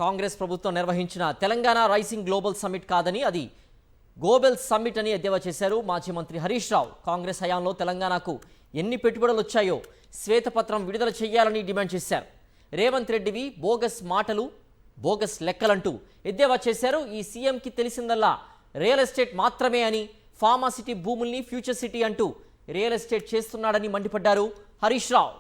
కాంగ్రెస్ ప్రభుత్వం నిర్వహించిన Telangana raising global summit కాదని అది గ్లోబల్ సమ్మిట్ అని ఎద్దేవా చేశారు మాజీ మంత్రి హరీష్ రావు. కాంగ్రెస్ హయాంలో తెలంగాణకు ఎన్ని పెట్టుబడులు వచ్చాయో శ్వేతపత్రం విడుదల చేయాలని డిమాండ్ చేశారు. రేవంత్ రెడ్డివి బోగస్ మాటలు, బోగస్ లెక్కలంటూ ఎద్దేవా చేశారు. ఈ సీఎంకి తెలిసిందల్లా రియల్ ఎస్టేట్ మాత్రమే అని, ఫార్మా సిటీ భూముల్ని ఫ్యూచర్ సిటీ అంటూ రియల్ ఎస్టేట్ చేస్తున్నాడని మండిపడ్డారు హరీష్ రావు.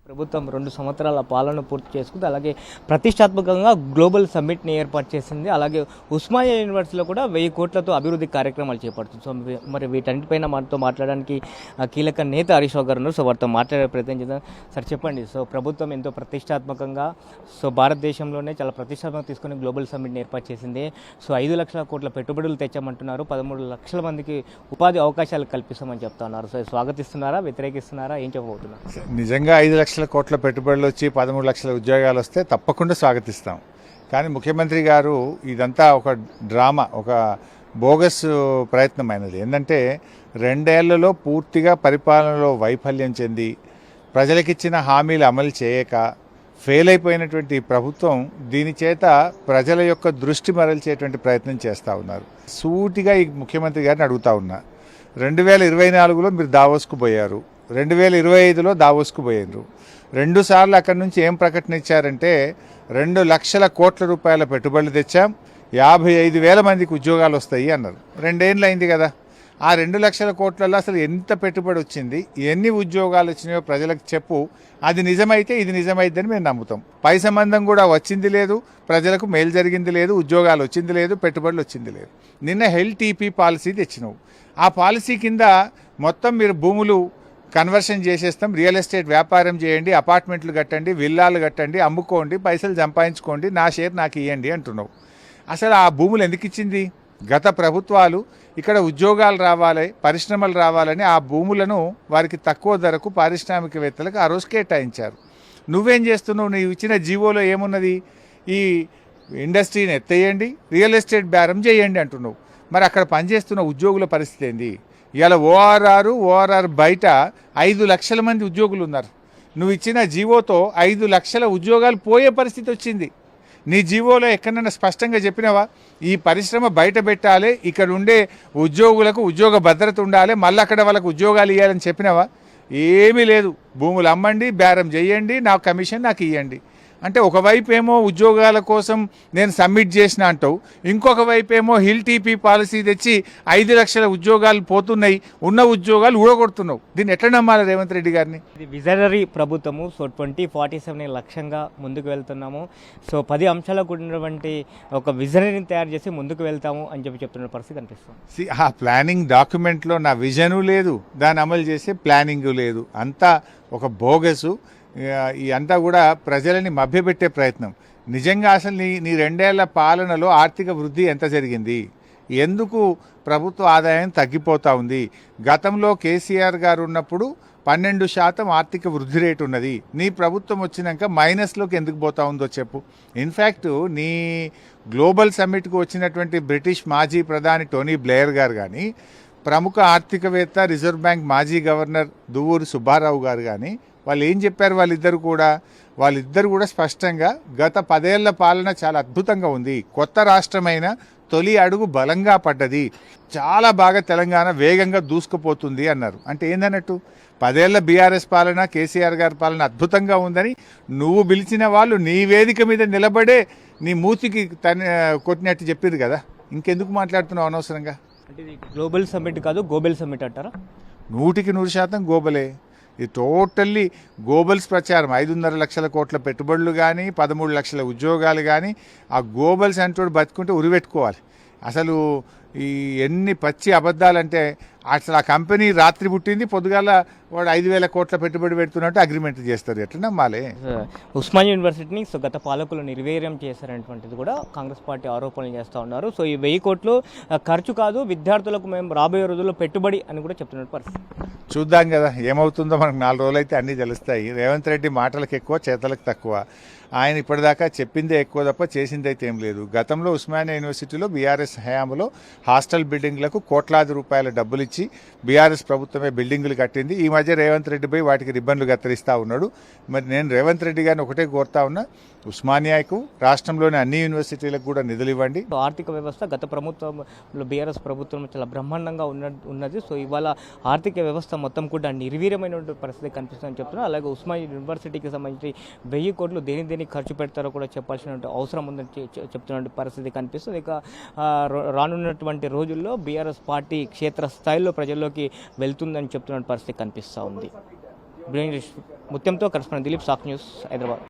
ప్రభుత్వం 2 సంవత్సరాల పాలన పూర్తి చేసుకుంది. అలాగే ప్రతిష్టాత్మకంగా గ్లోబల్ సమ్మిట్ని ఏర్పాటు చేసింది. అలాగే ఉస్మానియా యూనివర్సిటీలో కూడా 1000 కోట్లతో అభివృద్ధి కార్యక్రమాలు చేపడుతుంది. సో మరి వీటన్నిటిపైన మనతో మాట్లాడడానికి కీలక నేత హరీష్ రావు గారు ఉన్నారు. సో వారితో మాట్లాడే ప్రయత్నం చేద్దాం. సార్ చెప్పండి, సో ప్రభుత్వం ఎంతో ప్రతిష్టాత్మకంగా, సో భారతదేశంలోనే చాలా ప్రతిష్టాత్మకంగా తీసుకుని గ్లోబల్ సమ్మిట్ని ఏర్పాటు చేసింది. సో 5 లక్షల కోట్ల పెట్టుబడులు తెచ్చామంటున్నారు. 13 లక్షల మందికి ఉపాధి అవకాశాలు కల్పిస్తామని చెప్తా ఉన్నారు. సో స్వాగతిస్తున్నారా, వ్యతిరేకిస్తున్నారా, ఏం చెప్పబోతున్నారు? నిజంగా 5 లక్షల కోట్ల పెట్టుబడులు వచ్చి 13 లక్షల ఉద్యోగాలు వస్తే తప్పకుండా స్వాగతిస్తాం. కానీ ముఖ్యమంత్రి గారు ఇదంతా ఒక డ్రామా, ఒక బోగస్ ప్రయత్నమైనది. ఏంటంటే 2 ఏళ్లలో పూర్తిగా పరిపాలనలో వైఫల్యం చెంది ప్రజలకిచ్చిన హామీలు అమలు చేయక ఫెయిల్ అయిపోయినటువంటి ప్రభుత్వం దీని చేత ప్రజల యొక్క దృష్టి మరల్చేటువంటి ప్రయత్నం చేస్తూ ఉన్నారు. సూటిగా ఈ ముఖ్యమంత్రి గారిని అడుగుతా ఉన్నా, 2024లో మీరు దావోస్కు పోయారు, 2025లో దావోస్కు పోయారు. 2 సార్లు అక్కడి నుంచి ఏం ప్రకటన ఇచ్చారంటే 2 లక్షల కోట్ల రూపాయల పెట్టుబడులు తెచ్చాం, 55,000 మందికి ఉద్యోగాలు వస్తాయి అన్నారు. 2 ఏళ్ళు అయింది కదా. ఆ 2 లక్షల కోట్లలో అసలు ఎంత పెట్టుబడి వచ్చింది, ఎన్ని ఉద్యోగాలు వచ్చినాయో ప్రజలకు చెప్పు. అది నిజమైతే ఇది నిజమైందని మేము నమ్ముతాం. పై సంబంధం కూడా వచ్చింది లేదు, ప్రజలకు మేలు జరిగింది లేదు, ఉద్యోగాలు వచ్చింది లేదు, పెట్టుబడులు వచ్చింది లేదు. నిన్న HELTP పాలసీ తెచ్చినావు. ఆ పాలసీ కింద మొత్తం మీరు భూములు కన్వర్షన్ చేసేస్తాం, రియల్ ఎస్టేట్ వ్యాపారం చేయండి, అపార్ట్మెంట్లు కట్టండి, విల్లాలు కట్టండి, అమ్ముకోండి, పైసలు సంపాదించుకోండి, నా షేర్ నాకు ఇవ్వండి అంటున్నావు. అసలు ఆ భూములు ఎందుకు ఇచ్చింది? గత ప్రభుత్వాలు ఇక్కడ ఉద్యోగాలు రావాలి, పరిశ్రమలు రావాలని ఆ భూములను వారికి తక్కువ ధరకు పారిశ్రామికవేత్తలకు ఆ రోజు కేటాయించారు. నువ్వేం చేస్తున్నావు? నువ్వు ఇచ్చిన జీవోలో ఏమున్నది? ఈ ఇండస్ట్రీని ఎత్తేయండి, రియల్ ఎస్టేట్ బేరం చేయండి అంటున్నావు. మరి అక్కడ పనిచేస్తున్న ఉద్యోగుల పరిస్థితి ఏంది? ఇలా ఓఆర్ఆర్ బయట 5 లక్షల మంది ఉద్యోగులు ఉన్నారు. నువ్వు ఇచ్చిన జీవోతో 5 లక్షల ఉద్యోగాలు పోయే పరిస్థితి వచ్చింది. నీ జీవోలో ఎక్కడైనా స్పష్టంగా చెప్పినావా ఈ పరిశ్రమ బయట పెట్టాలి, ఇక్కడ ఉండే ఉద్యోగులకు ఉద్యోగ భద్రత ఉండాలి, మళ్ళీ అక్కడ వాళ్ళకు ఉద్యోగాలు ఇవ్వాలని చెప్పినావా? ఏమీ లేదు. భూములు అమ్మండి, బేరం చేయండి, నా కమిషన్ నాకు ఇవ్వండి అంటే ఒకవైపు ఏమో ఉద్యోగాల కోసం నేను సబ్మిట్ చేసిన అంటావు, ఇంకొక వైపు ఏమో HELTP పాలసీ తెచ్చి 5 లక్షల ఉద్యోగాలు పోతున్నాయి, ఉన్న ఉద్యోగాలు ఊడగొడుతున్నావు. దీన్ని ఎట్లా నమ్మాలి రేవంత్ రెడ్డి గారిని? ఇది విజనరీ ప్రభుత్వము. సో 2047 లక్ష్యంగా ముందుకు వెళ్తున్నాము. సో 10 అంశాలకు ఉన్నటువంటి ఒక విజనరీని తయారు చేసి ముందుకు వెళ్తాము అని చెప్తున్న పరిస్థితి అనిపిస్తుంది. ఆ ప్లానింగ్ డాక్యుమెంట్లో నా విజను లేదు, దాన్ని అమలు చేసే ప్లానింగ్ లేదు. అంతా ఒక బోగసు. ఈ అంతా కూడా ప్రజలని మభ్యపెట్టే ప్రయత్నం. నిజంగా అసలు నీ 2 ఏళ్ల పాలనలో ఆర్థిక వృద్ధి ఎంత జరిగింది? ఎందుకు ప్రభుత్వ ఆదాయం తగ్గిపోతూ ఉంది? గతంలో కేసీఆర్ గారు ఉన్నప్పుడు 12% ఆర్థిక వృద్ధి రేటు ఉన్నది. నీ ప్రభుత్వం వచ్చినాక మైనస్లోకి ఎందుకు పోతా ఉందో చెప్పు. ఇన్ఫ్యాక్ట్ నీ గ్లోబల్ సమ్మిట్కు వచ్చినటువంటి బ్రిటిష్ మాజీ ప్రధాని టోనీ బ్లేయర్ గారు కానీ, ప్రముఖ ఆర్థికవేత్త రిజర్వ్ బ్యాంక్ మాజీ గవర్నర్ దువ్వూరి సుబ్బారావు గారు కానీ వాళ్ళు ఏం చెప్పారు? వాళ్ళిద్దరు కూడా స్పష్టంగా గత 10 ఏళ్ల పాలన చాలా అద్భుతంగా ఉంది, కొత్త రాష్ట్రమైన తొలి అడుగు బలంగా పడ్డది, చాలా బాగా తెలంగాణ వేగంగా దూసుకుపోతుంది అన్నారు. అంటే ఏందన్నట్టు 10 ఏళ్ల బీఆర్ఎస్ పాలన, కేసీఆర్ గారి పాలన అద్భుతంగా ఉందని నువ్వు పిలిచిన వాళ్ళు నీ వేదిక మీద నిలబడే నీ మూతికి కొట్టినట్టు చెప్పారు కదా. ఇంకెందుకు మాట్లాడుతున్నావు అనవసరంగా? అంటే ఇది గ్లోబల్ సమ్మిట్ కాదు, గ్లోబల్ సమ్మిట్ అంటారా? 100% గోబలే. ఇది టోటల్లీ గోబల్స్ ప్రచారం. 5.5 లక్షల కోట్ల పెట్టుబడులు కానీ, 13 లక్షల ఉద్యోగాలు కానీ, ఆ గోబల్స్ అంటూ బతుకుంటే ఉరిపెట్టుకోవాలి. అసలు ఈ ఎన్ని పచ్చి అబద్ధాలంటే అసలు ఆ కంపెనీ రాత్రి పుట్టింది, పొద్దుగాల వాడు 5,000 కోట్ల పెట్టుబడి పెడుతున్నట్టు అగ్రిమెంట్ చేస్తారు. ఎట్లా నమ్మాలి? ఉస్మానియా యూనివర్సిటీని సో గత పాలకులు నిర్వీర్యం చేశారనేటువంటిది కూడా కాంగ్రెస్ పార్టీ ఆరోపణలు చేస్తూ ఉన్నారు. సో ఈ 1000 కోట్లు ఖర్చు కాదు, విద్యార్థులకు మేము రాబోయే రోజుల్లో పెట్టుబడి అని కూడా చెప్తున్న పరిస్థితి. చూద్దాం కదా ఏమవుతుందో. మనకు 4 రోజులు అయితే అన్నీ తెలుస్తాయి. రేవంత్ రెడ్డి మాటలకు ఎక్కువ, చేతలకు తక్కువ. ఆయన ఇప్పటిదాకా చెప్పిందే ఎక్కువ తప్ప చేసింది అయితే ఏం లేదు. గతంలో ఉస్మానియా యూనివర్సిటీలో బీఆర్ఎస్ హయాంలో హాస్టల్ బిల్డింగ్లకు కోట్లాది రూపాయల డబ్బులు ఇచ్చి బీఆర్ఎస్ ప్రభుత్వమే బిల్డింగులు కట్టింది. ఈ మధ్య రేవంత్ రెడ్డి పోయి వాటికి రిబ్బన్లు కత్తిరిస్తూ ఉన్నాడు. మరి నేను రేవంత్ రెడ్డి గారిని ఒకటే కోరుతా ఉన్నా, ఉస్మానియాకు రాష్ట్రంలోని అన్ని యూనివర్సిటీలకు కూడా నిధులు ఇవ్వండి. ఆర్థిక వ్యవస్థ గత ప్రభుత్వంలో బీఆర్ఎస్ ప్రభుత్వం చాలా బ్రహ్మాండంగా ఉన్నది. సో ఇవాళ ఆర్థిక వ్యవస్థ మొత్తం కూడా నిర్వీర్యమైనటువంటి పరిస్థితి కనిపిస్తుందని చెప్తున్నారు. అలాగే ఉస్మానియా యూనివర్సిటీకి సంబంధించి 1000 కోట్లు దేనికి ఖర్చు పెడతారో కూడా చెప్పాల్సిన అవసరం ఉందని చెప్తున్న పరిస్థితి కనిపిస్తుంది. ఇక రానున్నటువంటి రోజుల్లో బీఆర్ఎస్ పార్టీ క్షేత్రస్థాయిలో ప్రజల్లోకి వెళ్తుందని చెప్తున్న పరిస్థితి కనిపిస్తూ ఉంది. ముత్యంతో కరెస్పాండెంట్ దిలీప్, సాక్షి న్యూస్, హైదరాబాద్.